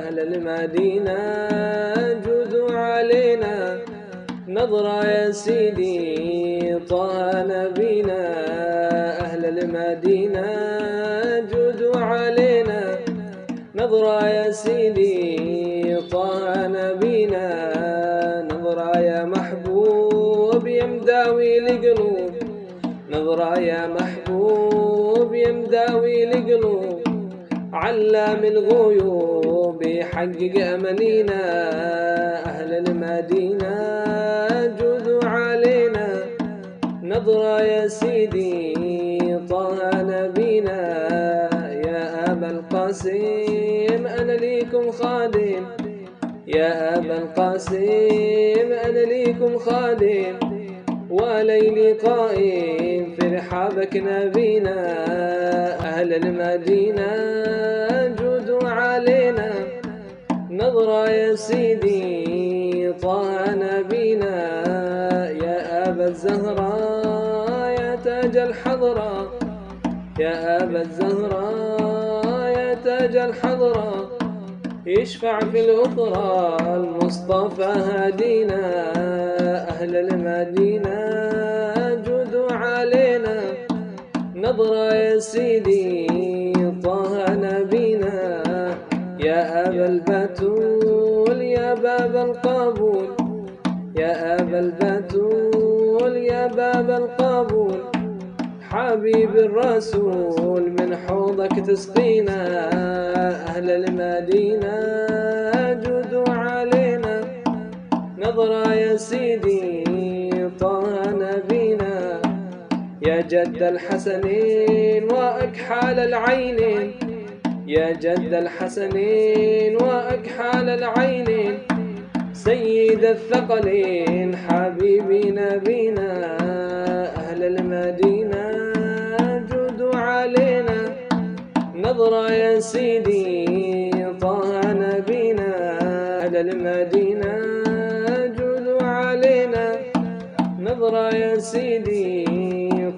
أهل المدينة جودوا علينا نظرة يا سيدي طه نبينا. أهل المدينة جودوا علينا نظرة يا سيدي طه نبينا. نظرة يا محبوب يا مداوي القلوب، نظرة يا محبوب يا مداوي القلوب، علام الغيوب يحقق أمانينا. أهل المدينة جودوا علينا نظرة يا سيدي طه نبينا. يا أبا القاسم أنا ليكم خادم، يا أبا القاسم أنا ليكم خادم، وليلي قائم في رحابك نبينا. أهل المدينة جودوا علينا نظرة يا سيدي طه نبينا. يا أبا الزهراء يا تاج الحضرة، يا أبا الزهراء يا تاج الحضرة، يشفع في الأخرى المصطفى هدينا. أهل المدينة جودوا علينا نظرة يا سيدي طه نبينا. يا أبا البتول يا باب القبول، يا أبا البتول يا باب القبول، حبيب الرسول من حوضك تسقينا. أهل المدينة جودوا علينا نظرة يا سيدي طه نبينا. يا جد الحسنين وأكحال العينين، يا جد الحسنين وأكحال العينين، سيد الثقلين حبيبي نبينا. أهل المدينة جودوا علينا نظرة يا سيدي طه نبينا. أهل المدينة جودوا علينا نظرة يا سيدي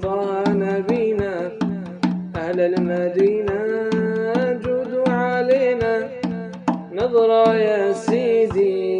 طه نبينا. أهل المدينة جودوا علينا نظرة يا سيدي